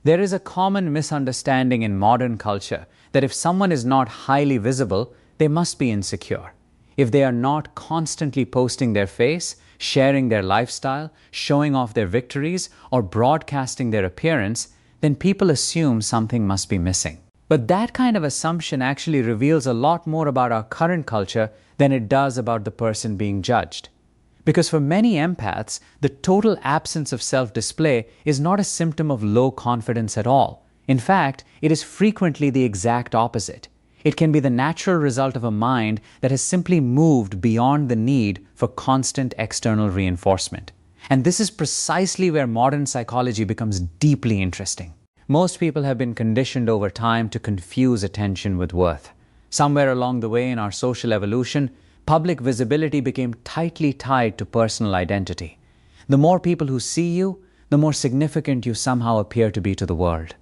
There is a common misunderstanding in modern culture that if someone is not highly visible, they must be insecure. If they are not constantly posting their face, sharing their lifestyle, showing off their victories, or broadcasting their appearance, then people assume something must be missing. But that kind of assumption actually reveals a lot more about our current culture than it does about the person being judged. Because for many empaths, the total absence of self-display is not a symptom of low confidence at all. In fact, it is frequently the exact opposite. It can be the natural result of a mind that has simply moved beyond the need for constant external reinforcement. And this is precisely where modern psychology becomes deeply interesting. Most people have been conditioned over time to confuse attention with worth. Somewhere along the way in our social evolution, public visibility became tightly tied to personal identity. The more people who see you, the more significant you somehow appear to be to the world.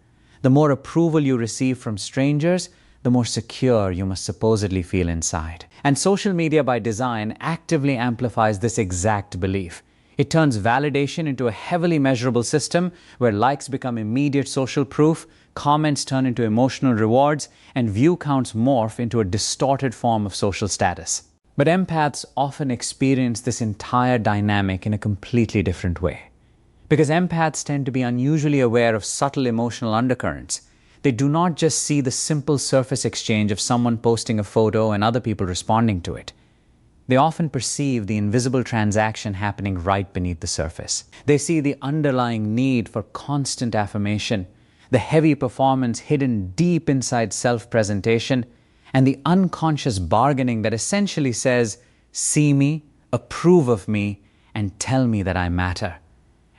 The more approval you receive from strangers, the more secure you must supposedly feel inside. And social media by design actively amplifies this exact belief. It turns validation into a heavily measurable system where likes become immediate social proof, comments turn into emotional rewards, and view counts morph into a distorted form of social status. But empaths often experience this entire dynamic in a completely different way. Because empaths tend to be unusually aware of subtle emotional undercurrents. They do not just see the simple surface exchange of someone posting a photo and other people responding to it. They often perceive the invisible transaction happening right beneath the surface. They see the underlying need for constant affirmation, the heavy performance hidden deep inside self-presentation, and the unconscious bargaining that essentially says, "See me, approve of me, and tell me that I matter."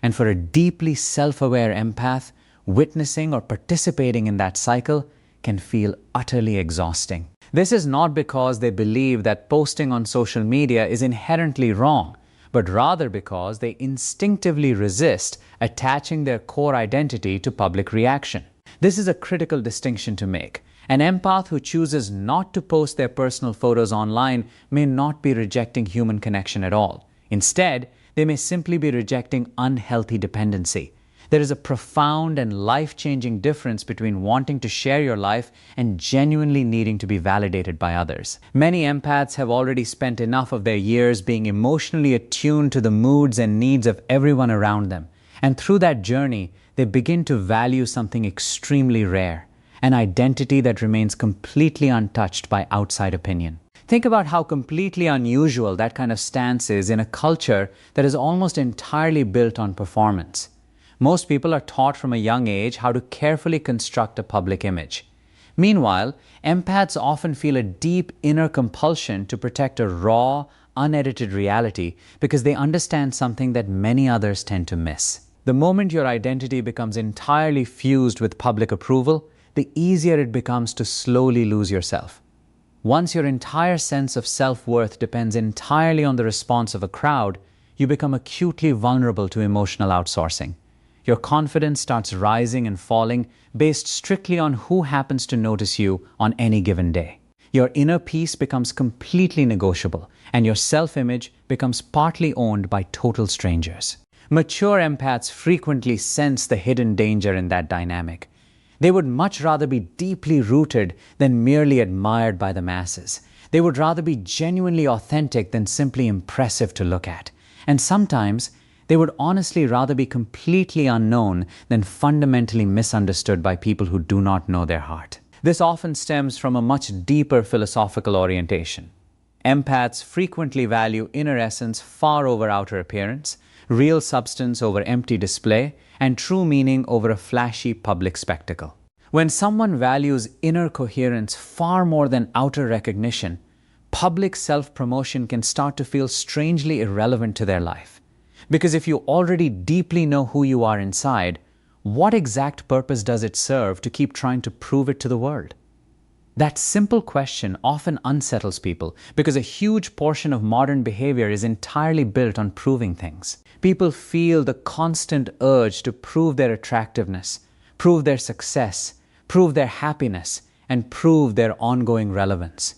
And for a deeply self-aware empath, witnessing or participating in that cycle can feel utterly exhausting. This is not because they believe that posting on social media is inherently wrong, but rather because they instinctively resist attaching their core identity to public reaction. This is a critical distinction to make. An empath who chooses not to post their personal photos online may not be rejecting human connection at all. Instead, they may simply be rejecting unhealthy dependency. There is a profound and life-changing difference between wanting to share your life and genuinely needing to be validated by others. Many empaths have already spent enough of their years being emotionally attuned to the moods and needs of everyone around them. And through that journey, they begin to value something extremely rare, an identity that remains completely untouched by outside opinion. Think about how completely unusual that kind of stance is in a culture that is almost entirely built on performance. Most people are taught from a young age how to carefully construct a public image. Meanwhile, empaths often feel a deep inner compulsion to protect a raw, unedited reality because they understand something that many others tend to miss. The moment your identity becomes entirely fused with public approval, the easier it becomes to slowly lose yourself. Once your entire sense of self-worth depends entirely on the response of a crowd, you become acutely vulnerable to emotional outsourcing. Your confidence starts rising and falling based strictly on who happens to notice you on any given day. Your inner peace becomes completely negotiable, and your self-image becomes partly owned by total strangers. Mature empaths frequently sense the hidden danger in that dynamic. They would much rather be deeply rooted than merely admired by the masses. They would rather be genuinely authentic than simply impressive to look at. And sometimes, they would honestly rather be completely unknown than fundamentally misunderstood by people who do not know their heart. This often stems from a much deeper philosophical orientation. Empaths frequently value inner essence far over outer appearance, real substance over empty display, and true meaning over a flashy public spectacle. When someone values inner coherence far more than outer recognition, public self-promotion can start to feel strangely irrelevant to their life. Because if you already deeply know who you are inside, what exact purpose does it serve to keep trying to prove it to the world? That simple question often unsettles people because a huge portion of modern behavior is entirely built on proving things. People feel the constant urge to prove their attractiveness, prove their success, prove their happiness, and prove their ongoing relevance.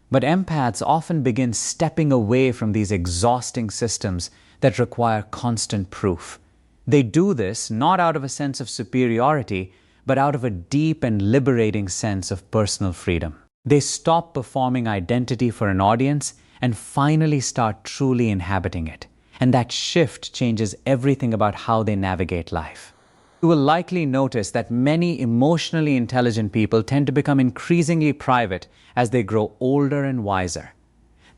But empaths often begin stepping away from these exhausting systems that require constant proof. They do this not out of a sense of superiority, but out of a deep and liberating sense of personal freedom. They stop performing identity for an audience and finally start truly inhabiting it. And that shift changes everything about how they navigate life. You will likely notice that many emotionally intelligent people tend to become increasingly private as they grow older and wiser.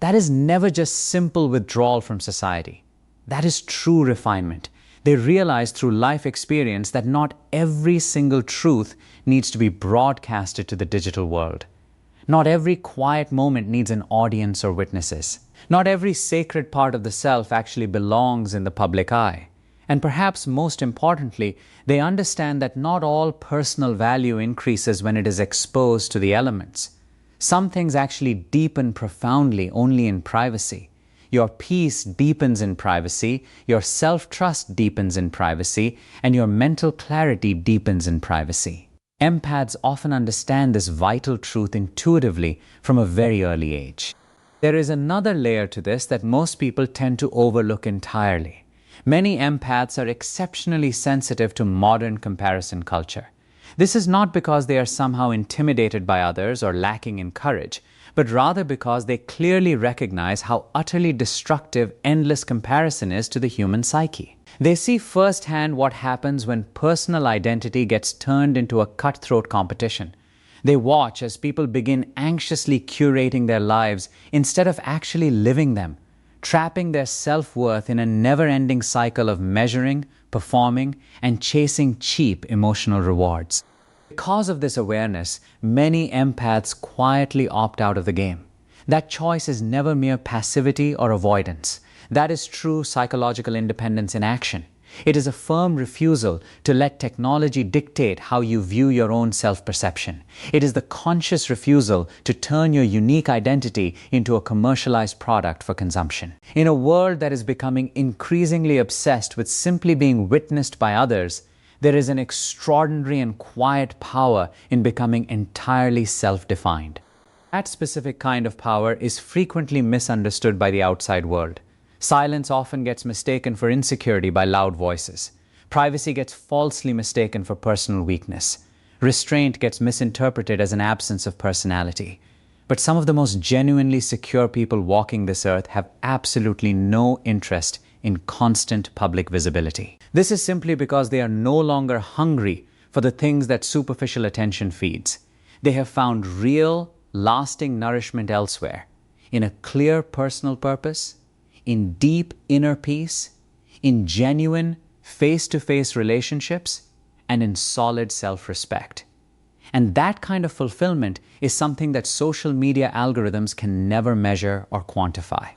That is never just simple withdrawal from society. That is true refinement. They realize through life experience that not every single truth needs to be broadcasted to the digital world. Not every quiet moment needs an audience or witnesses. Not every sacred part of the self actually belongs in the public eye. And perhaps most importantly, they understand that not all personal value increases when it is exposed to the elements. Some things actually deepen profoundly only in privacy. Your peace deepens in privacy, your self-trust deepens in privacy, and your mental clarity deepens in privacy. Empaths often understand this vital truth intuitively from a very early age. There is another layer to this that most people tend to overlook entirely. Many empaths are exceptionally sensitive to modern comparison culture. This is not because they are somehow intimidated by others or lacking in courage, but rather because they clearly recognize how utterly destructive endless comparison is to the human psyche. They see firsthand what happens when personal identity gets turned into a cutthroat competition. They watch as people begin anxiously curating their lives instead of actually living them, trapping their self-worth in a never-ending cycle of measuring, performing, and chasing cheap emotional rewards. Because of this awareness, many empaths quietly opt out of the game. That choice is never mere passivity or avoidance. That is true psychological independence in action. It is a firm refusal to let technology dictate how you view your own self-perception. It is the conscious refusal to turn your unique identity into a commercialized product for consumption. In a world that is becoming increasingly obsessed with simply being witnessed by others, there is an extraordinary and quiet power in becoming entirely self-defined. That specific kind of power is frequently misunderstood by the outside world. Silence often gets mistaken for insecurity by loud voices. Privacy gets falsely mistaken for personal weakness. Restraint gets misinterpreted as an absence of personality. But some of the most genuinely secure people walking this earth have absolutely no interest in constant public visibility. This is simply because they are no longer hungry for the things that superficial attention feeds. They have found real, lasting nourishment elsewhere, in a clear personal purpose, in deep inner peace, in genuine face-to-face relationships, and in solid self-respect. And that kind of fulfillment is something that social media algorithms can never measure or quantify.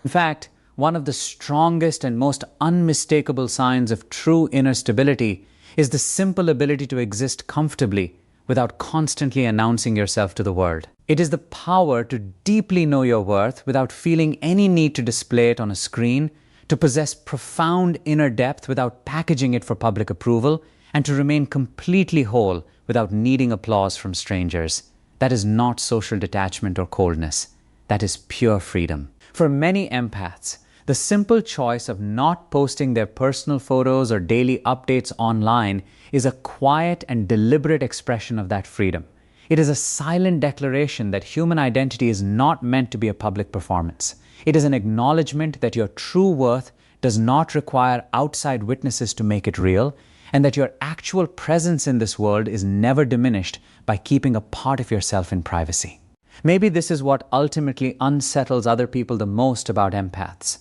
In fact, one of the strongest and most unmistakable signs of true inner stability is the simple ability to exist comfortably without constantly announcing yourself to the world. It is the power to deeply know your worth without feeling any need to display it on a screen, to possess profound inner depth without packaging it for public approval, and to remain completely whole without needing applause from strangers. That is not social detachment or coldness. That is pure freedom. For many empaths, the simple choice of not posting their personal photos or daily updates online is a quiet and deliberate expression of that freedom. It is a silent declaration that human identity is not meant to be a public performance. It is an acknowledgement that your true worth does not require outside witnesses to make it real, and that your actual presence in this world is never diminished by keeping a part of yourself in privacy. Maybe this is what ultimately unsettles other people the most about empaths.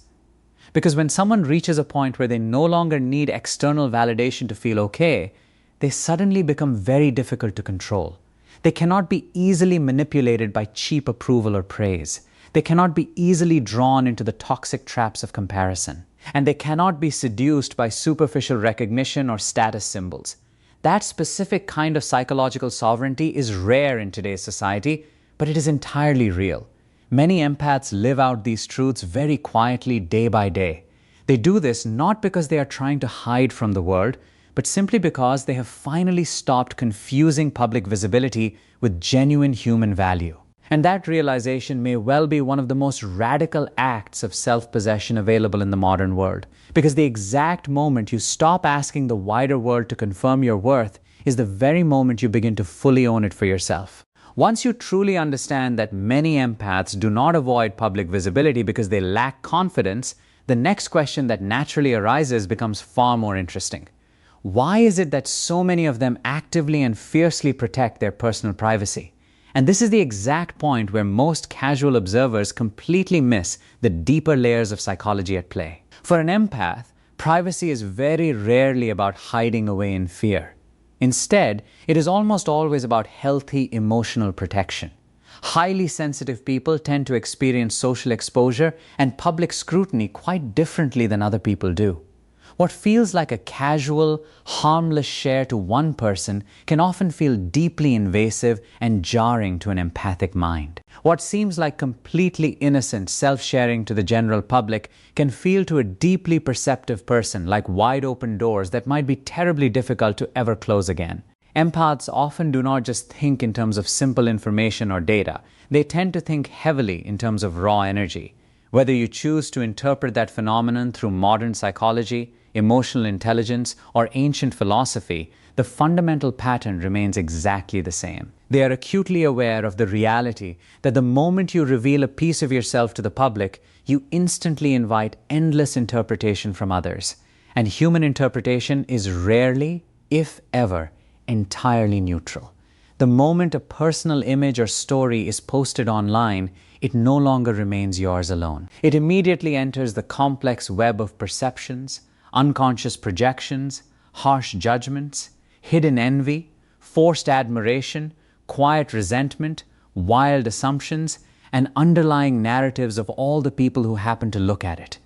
Because when someone reaches a point where they no longer need external validation to feel okay, they suddenly become very difficult to control. They cannot be easily manipulated by cheap approval or praise. They cannot be easily drawn into the toxic traps of comparison. And they cannot be seduced by superficial recognition or status symbols. That specific kind of psychological sovereignty is rare in today's society, but it is entirely real. Many empaths live out these truths very quietly day by day. They do this not because they are trying to hide from the world, but simply because they have finally stopped confusing public visibility with genuine human value. And that realization may well be one of the most radical acts of self-possession available in the modern world, because the exact moment you stop asking the wider world to confirm your worth is the very moment you begin to fully own it for yourself. Once you truly understand that many empaths do not avoid public visibility because they lack confidence, the next question that naturally arises becomes far more interesting. Why is it that so many of them actively and fiercely protect their personal privacy? And this is the exact point where most casual observers completely miss the deeper layers of psychology at play. For an empath, privacy is very rarely about hiding away in fear. Instead, it is almost always about healthy emotional protection. Highly sensitive people tend to experience social exposure and public scrutiny quite differently than other people do. What feels like a casual, harmless share to one person can often feel deeply invasive and jarring to an empathic mind. What seems like completely innocent self-sharing to the general public can feel to a deeply perceptive person like wide open doors that might be terribly difficult to ever close again. Empaths often do not just think in terms of simple information or data. They tend to think heavily in terms of raw energy. Whether you choose to interpret that phenomenon through modern psychology, emotional intelligence, or ancient philosophy, the fundamental pattern remains exactly the same. They are acutely aware of the reality that the moment you reveal a piece of yourself to the public, you instantly invite endless interpretation from others. And human interpretation is rarely, if ever, entirely neutral. The moment a personal image or story is posted online, it no longer remains yours alone. It immediately enters the complex web of perceptions, unconscious projections, harsh judgments, hidden envy, forced admiration, quiet resentment, wild assumptions, and underlying narratives of all the people who happen to look at it.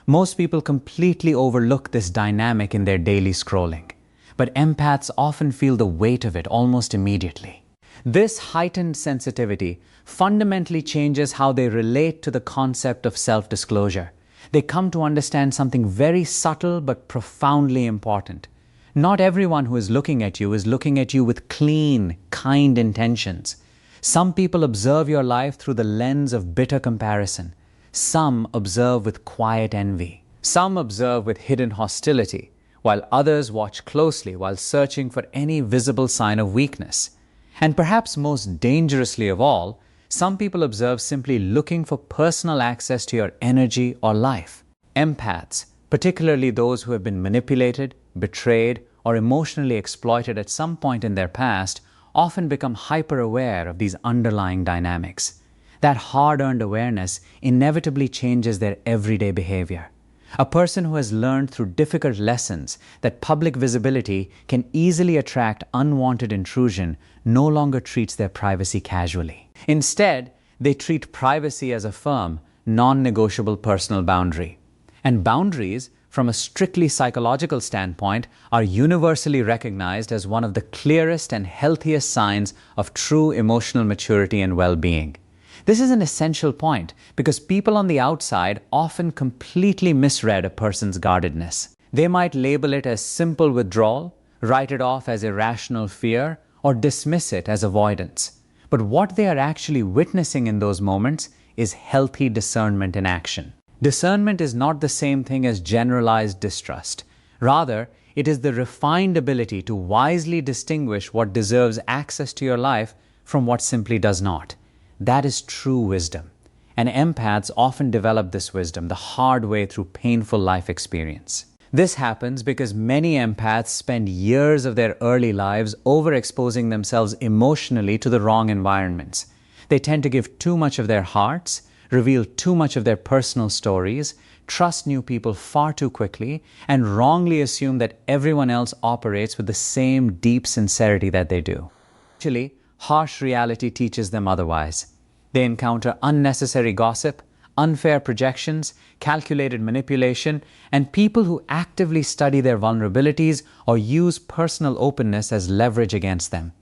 Most people completely overlook this dynamic in their daily scrolling, but empaths often feel the weight of it almost immediately. This heightened sensitivity fundamentally changes how they relate to the concept of self-disclosure. They come to understand something very subtle but profoundly important. Not everyone who is looking at you with clean, kind intentions. Some people observe your life through the lens of bitter comparison. Some observe with quiet envy. Some observe with hidden hostility, while others watch closely while searching for any visible sign of weakness. And perhaps most dangerously of all, some people observe simply looking for personal access to your energy or life. Empaths, particularly those who have been manipulated, betrayed, or emotionally exploited at some point in their past, often become hyper-aware of these underlying dynamics. That hard-earned awareness inevitably changes their everyday behavior. A person who has learned through difficult lessons that public visibility can easily attract unwanted intrusion no longer treats their privacy casually. Instead, they treat privacy as a firm, non-negotiable personal boundary. And boundaries, from a strictly psychological standpoint, are universally recognized as one of the clearest and healthiest signs of true emotional maturity and well-being. This is an essential point because people on the outside often completely misread a person's guardedness. They might label it as simple withdrawal, write it off as irrational fear, or dismiss it as avoidance. But what they are actually witnessing in those moments is healthy discernment in action. Discernment is not the same thing as generalized distrust. Rather, it is the refined ability to wisely distinguish what deserves access to your life from what simply does not. That is true wisdom. And empaths often develop this wisdom the hard way through painful life experience. This happens because many empaths spend years of their early lives overexposing themselves emotionally to the wrong environments. They tend to give too much of their hearts, reveal too much of their personal stories, trust new people far too quickly, and wrongly assume that everyone else operates with the same deep sincerity that they do. Actually, harsh reality teaches them otherwise. They encounter unnecessary gossip, unfair projections, calculated manipulation, and people who actively study their vulnerabilities or use personal openness as leverage against them.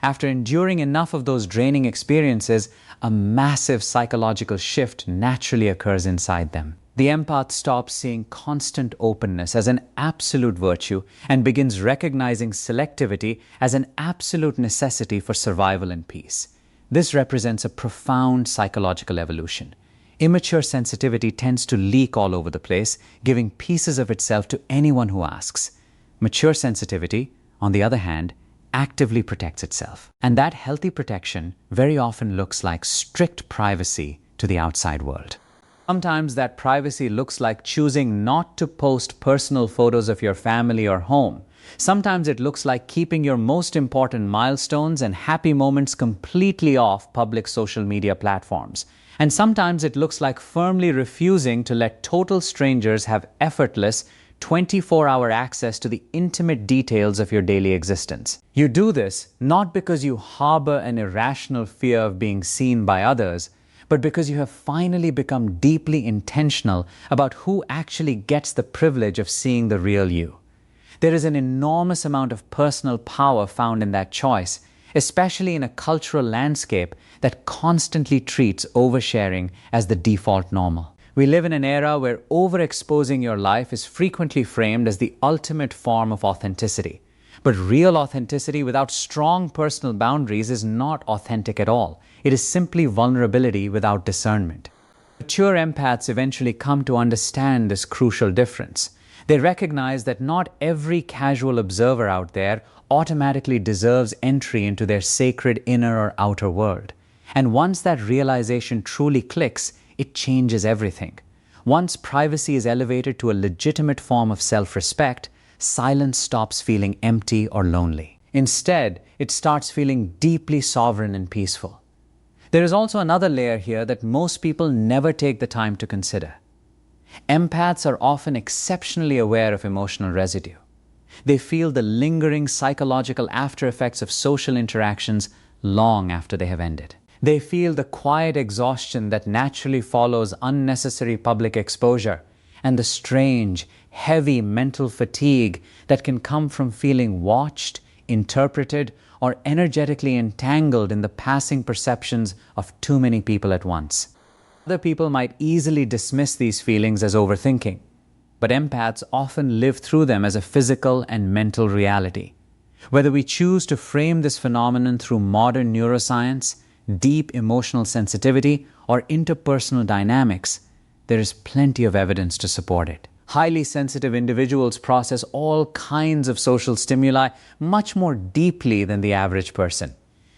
After enduring enough of those draining experiences, a massive psychological shift naturally occurs inside them. The empath stops seeing constant openness as an absolute virtue and begins recognizing selectivity as an absolute necessity for survival and peace. This represents a profound psychological evolution. Immature sensitivity tends to leak all over the place, giving pieces of itself to anyone who asks. Mature sensitivity, on the other hand, actively protects itself. And that healthy protection very often looks like strict privacy to the outside world. Sometimes that privacy looks like choosing not to post personal photos of your family or home. Sometimes it looks like keeping your most important milestones and happy moments completely off public social media platforms. And sometimes it looks like firmly refusing to let total strangers have effortless, 24-hour access to the intimate details of your daily existence. You do this not because you harbor an irrational fear of being seen by others, but because you have finally become deeply intentional about who actually gets the privilege of seeing the real you. There is an enormous amount of personal power found in that choice, especially in a cultural landscape that constantly treats oversharing as the default normal. We live in an era where overexposing your life is frequently framed as the ultimate form of authenticity. But real authenticity without strong personal boundaries is not authentic at all. It is simply vulnerability without discernment. Mature empaths eventually come to understand this crucial difference. They recognize that not every casual observer out there automatically deserves entry into their sacred inner or outer world. And once that realization truly clicks, it changes everything. Once privacy is elevated to a legitimate form of self-respect, silence stops feeling empty or lonely. Instead, it starts feeling deeply sovereign and peaceful. There is also another layer here that most people never take the time to consider. Empaths are often exceptionally aware of emotional residue. They feel the lingering psychological after-effects of social interactions long after they have ended. They feel the quiet exhaustion that naturally follows unnecessary public exposure and the strange, heavy mental fatigue that can come from feeling watched, interpreted, or energetically entangled in the passing perceptions of too many people at once. Other people might easily dismiss these feelings as overthinking, but empaths often live through them as a physical and mental reality. Whether we choose to frame this phenomenon through modern neuroscience, deep emotional sensitivity, or interpersonal dynamics, there is plenty of evidence to support it. Highly sensitive individuals process all kinds of social stimuli much more deeply than the average person.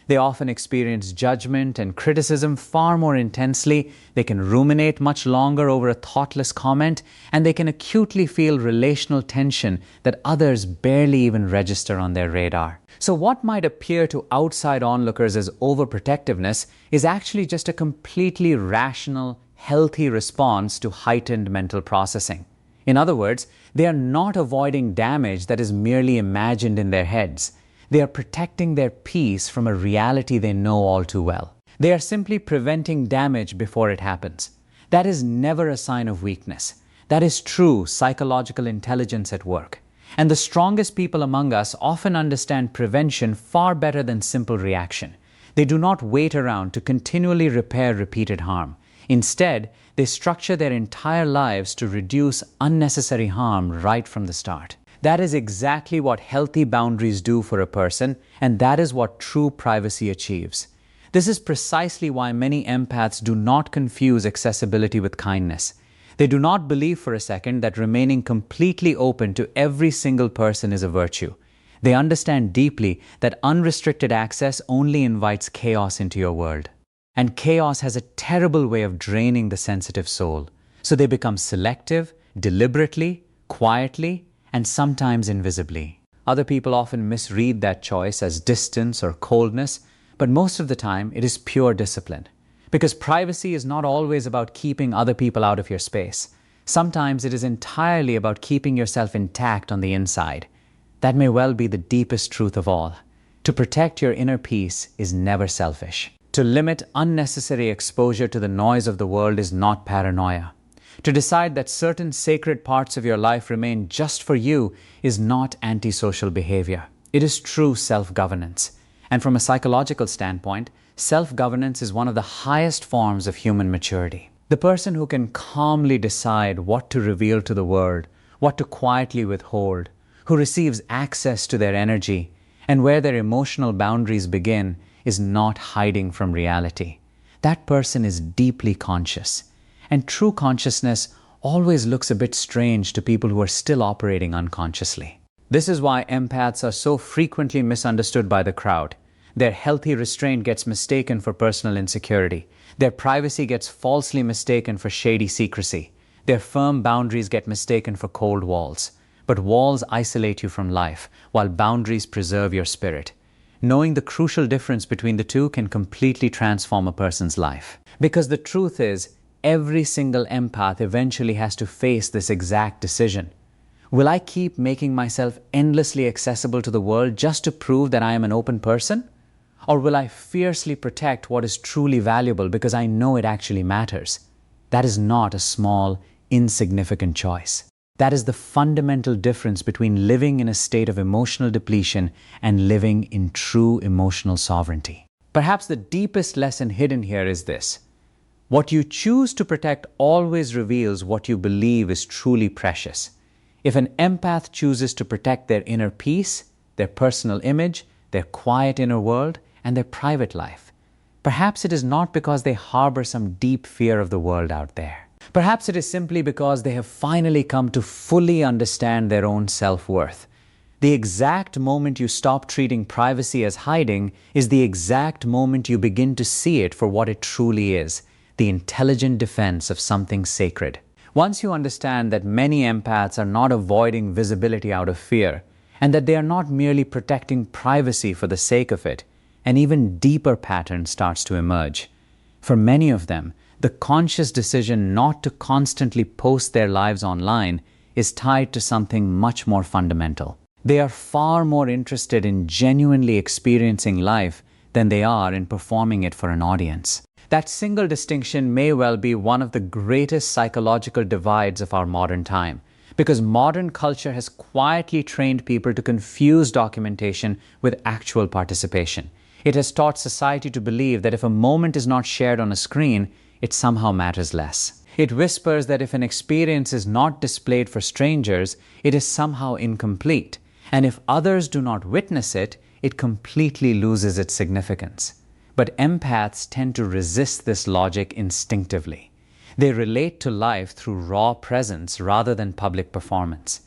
They often experience judgment and criticism far more intensely, they can ruminate much longer over a thoughtless comment, and they can acutely feel relational tension that others barely even register on their radar. So what might appear to outside onlookers as overprotectiveness is actually just a completely rational, healthy response to heightened mental processing. In other words, they are not avoiding damage that is merely imagined in their heads. They are protecting their peace from a reality they know all too well. They are simply preventing damage before it happens. That is never a sign of weakness. That is true psychological intelligence at work. And the strongest people among us often understand prevention far better than simple reaction. They do not wait around to continually repair repeated harm. Instead, they structure their entire lives to reduce unnecessary harm right from the start. That is exactly what healthy boundaries do for a person, and that is what true privacy achieves. This is precisely why many empaths do not confuse accessibility with kindness. They do not believe for a second that remaining completely open to every single person is a virtue. They understand deeply that unrestricted access only invites chaos into your world. And chaos has a terrible way of draining the sensitive soul. So they become selective, deliberately, quietly, and sometimes invisibly. Other people often misread that choice as distance or coldness, but most of the time it is pure discipline. Because privacy is not always about keeping other people out of your space. Sometimes it is entirely about keeping yourself intact on the inside. That may well be the deepest truth of all. To protect your inner peace is never selfish. To limit unnecessary exposure to the noise of the world is not paranoia. To decide that certain sacred parts of your life remain just for you is not antisocial behavior. It is true self-governance. And from a psychological standpoint, self-governance is one of the highest forms of human maturity. The person who can calmly decide what to reveal to the world, what to quietly withhold, who receives access to their energy, and where their emotional boundaries begin, is not hiding from reality. That person is deeply conscious. And true consciousness always looks a bit strange to people who are still operating unconsciously. This is why empaths are so frequently misunderstood by the crowd. Their healthy restraint gets mistaken for personal insecurity. Their privacy gets falsely mistaken for shady secrecy. Their firm boundaries get mistaken for cold walls. But walls isolate you from life, while boundaries preserve your spirit. Knowing the crucial difference between the two can completely transform a person's life. Because the truth is, every single empath eventually has to face this exact decision. Will I keep making myself endlessly accessible to the world just to prove that I am an open person? Or will I fiercely protect what is truly valuable because I know it actually matters? That is not a small, insignificant choice. That is the fundamental difference between living in a state of emotional depletion and living in true emotional sovereignty. Perhaps the deepest lesson hidden here is this: what you choose to protect always reveals what you believe is truly precious. If an empath chooses to protect their inner peace, their personal image, their quiet inner world, and their private life, perhaps it is not because they harbor some deep fear of the world out there. Perhaps it is simply because they have finally come to fully understand their own self-worth. The exact moment you stop treating privacy as hiding is the exact moment you begin to see it for what it truly is: the intelligent defense of something sacred. Once you understand that many empaths are not avoiding visibility out of fear, and that they are not merely protecting privacy for the sake of it, an even deeper pattern starts to emerge. For many of them, the conscious decision not to constantly post their lives online is tied to something much more fundamental. They are far more interested in genuinely experiencing life than they are in performing it for an audience. That single distinction may well be one of the greatest psychological divides of our modern time, because modern culture has quietly trained people to confuse documentation with actual participation. It has taught society to believe that if a moment is not shared on a screen, it somehow matters less. It whispers that if an experience is not displayed for strangers, it is somehow incomplete, and if others do not witness it, it completely loses its significance. But empaths tend to resist this logic instinctively. They relate to life through raw presence rather than public performance.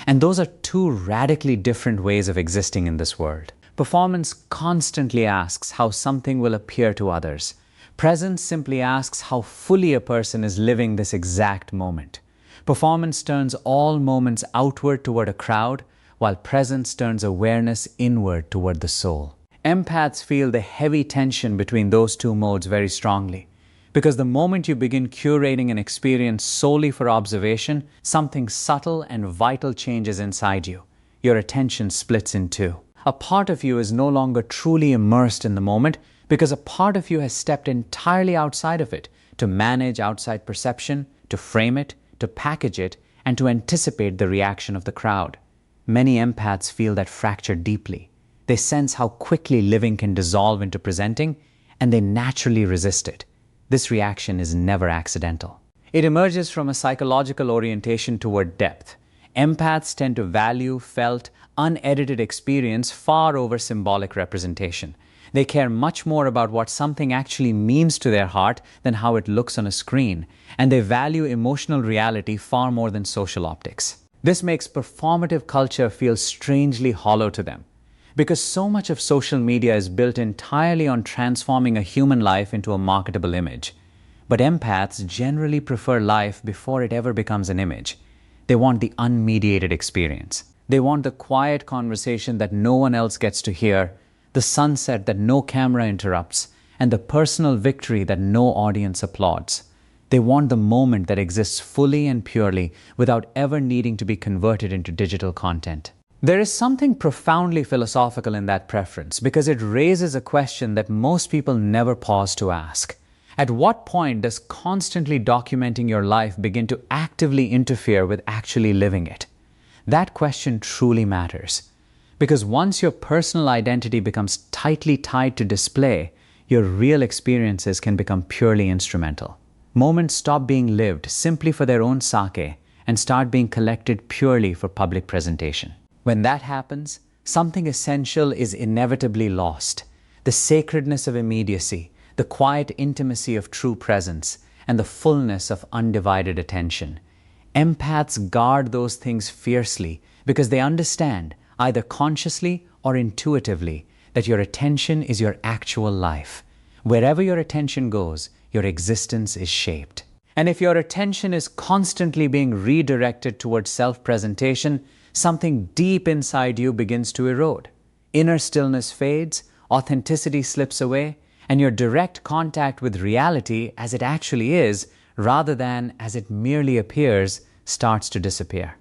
And those are two radically different ways of existing in this world. Performance constantly asks how something will appear to others. Presence simply asks how fully a person is living this exact moment. Performance turns all moments outward toward a crowd, while presence turns awareness inward toward the soul. Empaths feel the heavy tension between those two modes very strongly, because the moment you begin curating an experience solely for observation, something subtle and vital changes inside you. Your attention splits in two. A part of you is no longer truly immersed in the moment because a part of you has stepped entirely outside of it to manage outside perception, to frame it, to package it, and to anticipate the reaction of the crowd. Many empaths feel that fracture deeply. They sense how quickly living can dissolve into presenting, and they naturally resist it. This reaction is never accidental. It emerges from a psychological orientation toward depth. Empaths tend to value felt, unedited experience far over symbolic representation. They care much more about what something actually means to their heart than how it looks on a screen, and they value emotional reality far more than social optics. This makes performative culture feel strangely hollow to them, because so much of social media is built entirely on transforming a human life into a marketable image. But empaths generally prefer life before it ever becomes an image. They want the unmediated experience. They want the quiet conversation that no one else gets to hear, the sunset that no camera interrupts, and the personal victory that no audience applauds. They want the moment that exists fully and purely without ever needing to be converted into digital content. There is something profoundly philosophical in that preference because it raises a question that most people never pause to ask. At what point does constantly documenting your life begin to actively interfere with actually living it? That question truly matters. Because once your personal identity becomes tightly tied to display, your real experiences can become purely instrumental. Moments stop being lived simply for their own sake and start being collected purely for public presentation. When that happens, something essential is inevitably lost. the sacredness of immediacy, the quiet intimacy of true presence, and the fullness of undivided attention. Empaths guard those things fiercely because they understand, either consciously or intuitively, that your attention is your actual life. Wherever your attention goes, your existence is shaped. And if your attention is constantly being redirected towards self-presentation, something deep inside you begins to erode. Inner stillness fades, authenticity slips away, and your direct contact with reality as it actually is, rather than as it merely appears, starts to disappear.